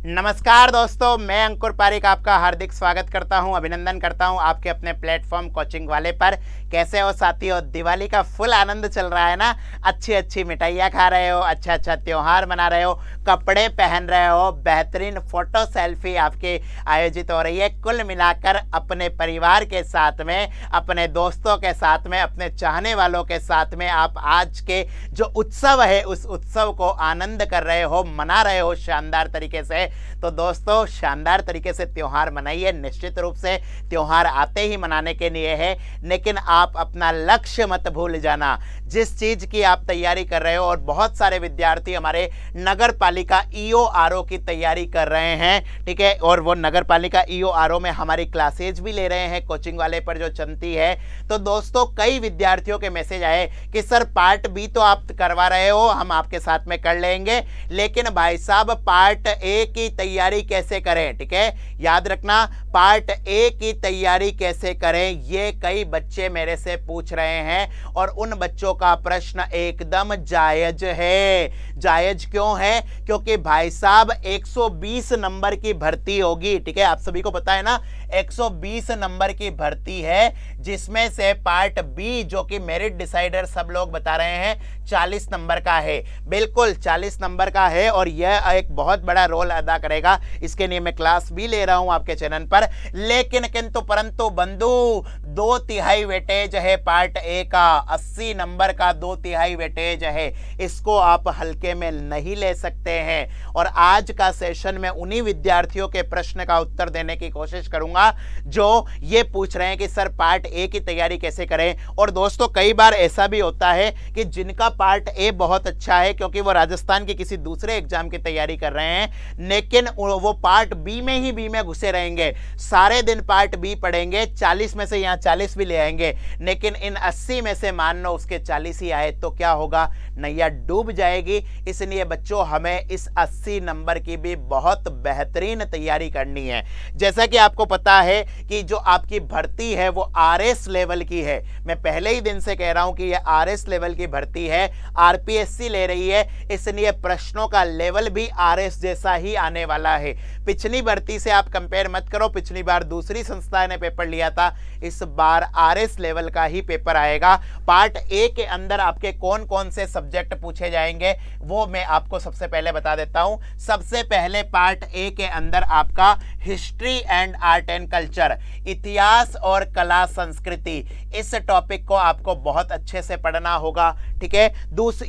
नमस्कार दोस्तों, मैं अंकुर पारिक आपका हार्दिक स्वागत करता हूं, अभिनंदन करता हूं आपके अपने प्लेटफॉर्म कोचिंग वाले पर। कैसे हो साथियों? दिवाली का फुल आनंद चल रहा है ना। अच्छी अच्छी मिठाइयाँ खा रहे हो, अच्छा अच्छा त्योहार मना रहे हो, कपड़े पहन रहे हो, बेहतरीन फोटो सेल्फी आपकी आयोजित हो रही है। कुल मिलाकर अपने परिवार के साथ में, अपने दोस्तों के साथ में, अपने चाहने वालों के साथ में आप आज के जो उत्सव है उस उत्सव को आनंद कर रहे हो, मना रहे हो शानदार तरीके से। तो दोस्तों, शानदार तरीके से त्योहार मनाइए। निश्चित रूप से त्योहार आते ही मनाने के लिए है, लेकिन आप अपना लक्ष्य मत भूल जाना। जिस चीज की आप तैयारी कर रहे हो, और बहुत सारे विद्यार्थी हमारे नगर पालिका ईओआरओ की तैयारी कर रहे हैं, ठीक है, और वो नगर पालिका ईओआरओ में हमारी क्लासेज भी ले रहे हैं कोचिंग वाले पर जो चलती है। तो दोस्तों, कई विद्यार्थियों के मैसेज आए कि सर पार्ट बी तो आप करवा रहे हो, हम आपके साथ में कर लेंगे, लेकिन भाई साहब पार्ट ए की तैयारी कैसे करें? ठीक है, याद रखना, पार्ट ए की तैयारी कैसे करें, ये कई बच्चे मेरे से पूछ रहे हैं। और उन बच्चों का प्रश्न एकदम जायज है। जायज क्यों है? क्योंकि भाई साहब 120 नंबर की भर्ती होगी। ठीक है, आप सभी को पता है ना, 120 नंबर की भर्ती है, जिसमें से पार्ट बी जो कि मेरिट डिसाइडर सब लोग बता रहे हैं 40 नंबर का है। बिल्कुल 40 नंबर का है, और यह एक बहुत बड़ा रोल अदा करेगा। इसके लिए मैं क्लास भी ले रहा हूं आपके चैनल पर। लेकिन किंतु परंतु बंधु, 2/3 वेटेज है पार्ट ए का, 80 नंबर का 2/3 वेटेज है। इसको आप हल्के में नहीं ले सकते हैं। और आज का सेशन में उन्हीं विद्यार्थियों के प्रश्न का उत्तर देने की कोशिश करूंगा जो ये पूछ रहे हैं कि सर पार्ट ए की तैयारी कैसे करें। और दोस्तों, कई बार ऐसा भी होता है कि जिनका पार्ट ए बहुत अच्छा है, क्योंकि वो राजस्थान के किसी दूसरे एग्जाम की तैयारी कर रहे हैं, लेकिन वो पार्ट बी में घुसे रहेंगे, सारे दिन पार्ट बी पढ़ेंगे, 40 में से यहाँ 40 भी ले आएंगे, लेकिन इन 80 में से मान लो उसके 40 ही आए तो क्या होगा? नैया डूब जाएगी। इसलिए बच्चों, हमें इस 80 नंबर की भी बहुत बेहतरीन तैयारी करनी है। जैसा कि आपको पता है कि जो आपकी भर्ती है वो आरएस लेवल की है। मैं पहले ही दिन से कह रहा हूं कि यह आरएस लेवल की भर्ती है, आरपीएससी ले रही है, इसलिए प्रश्नों का लेवल भी आरएस जैसा ही आने वाला है। पिछली भर्ती से आप कंपेयर मत करो, पिछली बार दूसरी संस्था ने पेपर लिया था, इस बार आरएस लेवल का ही पेपर आएगा। पार्ट ए के अंदर आपके कौन कौन से सब्जेक्ट पूछे जाएंगे वो मैं आपको सबसे पहले बता देता हूं। सबसे पहले पार्ट ए के अंदर आपका history and art and culture, इतिहास और कला संस्कृति, इस टॉपिक को आपको बहुत अच्छे से पढ़ना होगा। ठीक है,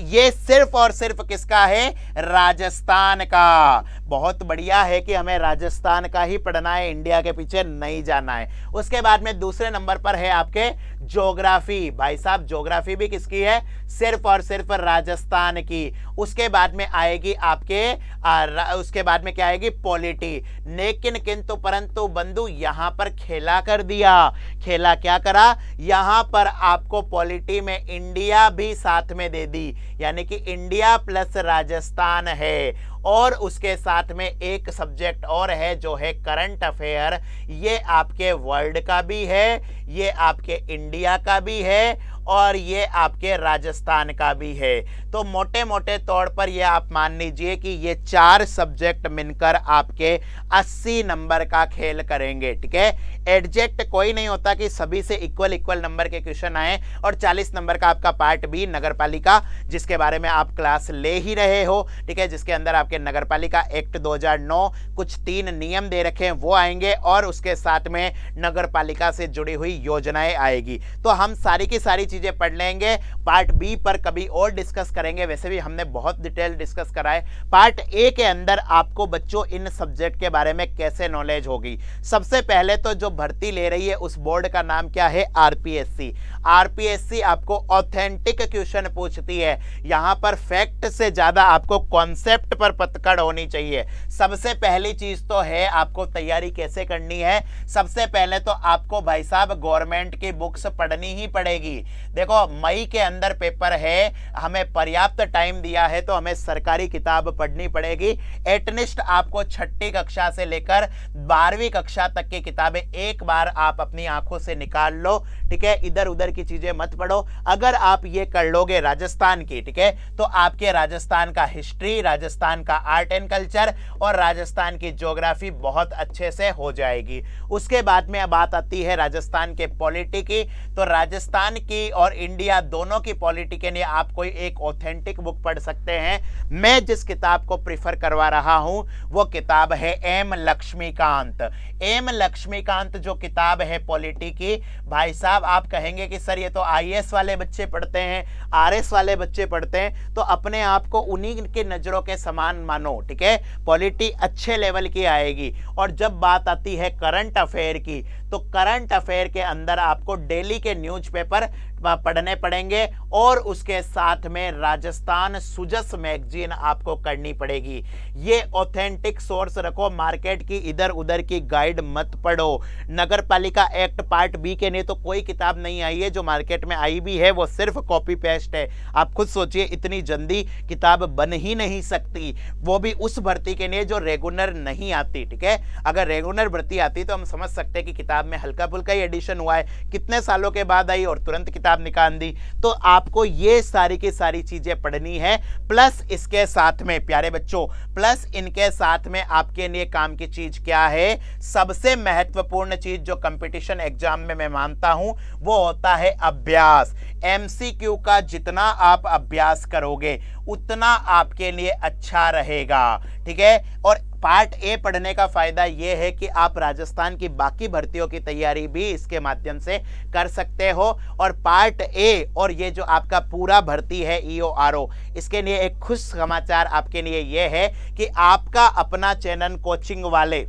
ये सिर्फ और सिर्फ किसका है? राजस्थान का। बहुत बढ़िया है कि हमें राजस्थान का ही पढ़ना है, इंडिया के पीछे नहीं जाना है। उसके बाद में दूसरे नंबर पर है आपके ज्योग्राफी। भाई साहब, ज्योग्राफी भी किसकी है? सिर्फ और सिर्फ राजस्थान की। उसके बाद में आएगी उसके बाद में क्या आएगी? पॉलिटी। लेकिन किंतु परंतु बंधु, यहां पर खेला कर दिया। खेला क्या करा? यहां पर आपको पॉलिटी में इंडिया भी साथ में दे दी, यानी कि इंडिया प्लस राजस्थान है। और उसके साथ में एक सब्जेक्ट और है जो है करंट अफेयर। ये आपके वर्ल्ड का भी है, ये आपके इंडिया का भी है, और ये आपके राजस्थान का भी है। तो मोटे मोटे तौर पर ये आप मान लीजिए कि ये 4 सब्जेक्ट मिलकर आपके 80 नंबर का खेल करेंगे। ठीक है, एडजेक्ट कोई नहीं होता कि सभी से इक्वल नंबर के क्वेश्चन आए। और 40 नंबर का आपका पार्ट बी नगर पालिका, जिसके बारे में आप क्लास ले ही रहे हो। ठीक है, जिसके अंदर आपके नगर पालिका एक्ट 2009 कुछ 3 नियम दे रखे हैं वो आएंगे, और उसके साथ में नगर पालिका से जुड़ी हुई योजनाएं आएगी। तो हम सारी की सारी चीजें पढ़ लेंगे। पार्ट बी पर कभी और डिस्कस करेंगे, वैसे भी हमने बहुत डिटेल डिस्कस करा है। पार्ट ए के अंदर आपको बच्चों इन सब्जेक्ट के बारे में कैसे नॉलेज होगी? सबसे पहले तो जो भर्ती ले रही है उस बोर्ड का नाम क्या है? आरपीएससी। आरपीएससी आपको ऑथेंटिक क्वेश्चन पूछती है। यहां पर फैक्ट से ज्यादा आपको कॉन्सेप्ट पर पकड़ होनी चाहिए। सबसे पहली चीज तो है आपको तैयारी कैसे करनी है। सबसे पहले तो आपको भाई साहब गवर्नमेंट की बुक्स पढ़नी ही पड़ेगी। देखो मई के अंदर पेपर है, हमें पर्याप्त टाइम दिया है, तो हमें सरकारी किताब पढ़नी पड़ेगी। एटलीस्ट आपको छठी कक्षा से लेकर 12वीं कक्षा तक की किताबें एक बार आप अपनी आंखों से निकाल लो, ठीक है। इधर उधर की चीजें मत पढ़ो। अगर आप ये कर लोगे राजस्थान की, ठीक है, तो आपके राजस्थान का हिस्ट्री, राजस्थान का आर्ट एंड कल्चर और राजस्थान की ज्योग्राफी बहुत अच्छे से हो जाएगी। उसके बाद में बात आती है राजस्थान के पॉलिटी की। तो राजस्थान की और इंडिया दोनों की पॉलिटी के लिए आप कोई एक ऑथेंटिक बुक पढ़ सकते हैं। मैं जिस किताब को प्रिफर करवा रहा हूं वो किताब है एम लक्ष्मीकांत। एम लक्ष्मीकांत जो किताब है पॉलिटी की, भाई साहब आप कहेंगे कि सर ये तो आईएएस वाले बच्चे पढ़ते हैं, आरएस वाले बच्चे पढ़ते हैं, तो अपने आप को उन्हीं की नजरों के समान मानो, ठीक है। पॉलिटी अच्छे लेवल की आएगी। और जब बात आती है करंट अफेयर की, तो करंट अफेयर के अंदर आपको डेली के न्यूज़पेपर पढ़ने पड़ेंगे और उसके साथ में राजस्थान सुजस मैगजीन आपको करनी पड़ेगी। ये ऑथेंटिक सोर्स रखो, मार्केट की इधर उधर की गाइड मत पढ़ो। नगर पालिका एक्ट पार्ट बी के लिए तो कोई किताब नहीं आई है, जो मार्केट में आई भी है वो सिर्फ कॉपी पेस्ट है। आप खुद सोचिए, इतनी जल्दी किताब बन ही नहीं सकती, वो भी उस भर्ती के लिए जो रेगुलर नहीं आती, ठीक है। अगर रेगुलर भर्ती आती तो हम समझ सकते हैं कि किताब में हल्का फुल्का ही एडिशन हुआ है, कितने सालों के बाद आई और तुरंत किताब निकाल दी। तो आपको ये सारी की सारी चीजें पढ़नी है। प्लस इसके साथ में प्यारे बच्चों, प्लस इनके साथ में आपके लिए काम की चीज क्या है, सबसे महत्वपूर्ण चीज जो कंपटीशन एग्जाम में मैं मानता हूं वो होता है अभ्यास। एमसीक्यू का जितना आप अभ्यास करोगे उतना आपके लिए अच्छा रहेगा, ठीक है। और पार्ट ए पढ़ने का फायदा यह है कि आप राजस्थान की बाकी भर्तियों की तैयारी भी इसके माध्यम से कर सकते हो। और पार्ट ए और ये जो आपका पूरा भर्ती है ईओआरओ, इसके लिए एक खुश समाचार आपके लिए यह है कि आपका अपना चैनल कोचिंग वाले,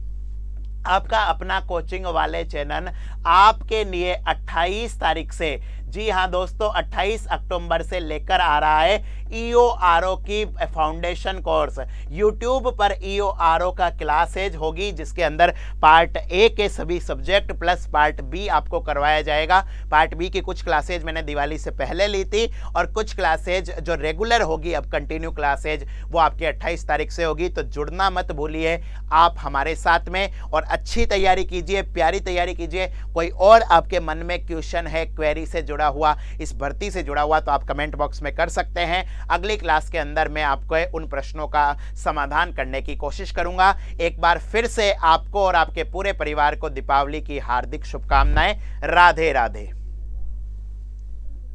आपका अपना कोचिंग वाले चैनल आपके लिए 28 तारीख से, जी हाँ दोस्तों 28 अक्टूबर से लेकर आ रहा है ईओआरओ की फाउंडेशन कोर्स। यूट्यूब पर ईओआरओ का क्लासेज होगी, जिसके अंदर पार्ट ए के सभी सब्जेक्ट प्लस पार्ट बी आपको करवाया जाएगा। पार्ट बी की कुछ क्लासेज मैंने दिवाली से पहले ली थी और कुछ क्लासेज जो रेगुलर होगी अब कंटिन्यू क्लासेज वो आपकी 28 तारीख से होगी। तो जुड़ना मत भूलिए आप हमारे साथ में, और अच्छी तैयारी कीजिए, प्यारी तैयारी कीजिए। कोई और आपके मन में क्वेश्चन है क्वेरी से जुड़ा हुआ, इस भर्ती से जुड़ा हुआ, तो आप कमेंट बॉक्स में कर सकते हैं। अगली क्लास के अंदर मैं आपको उन प्रश्नों का समाधान करने की कोशिश करूंगा। एक बार फिर से आपको और आपके पूरे परिवार को दीपावली की हार्दिक शुभकामनाएं। राधे राधे।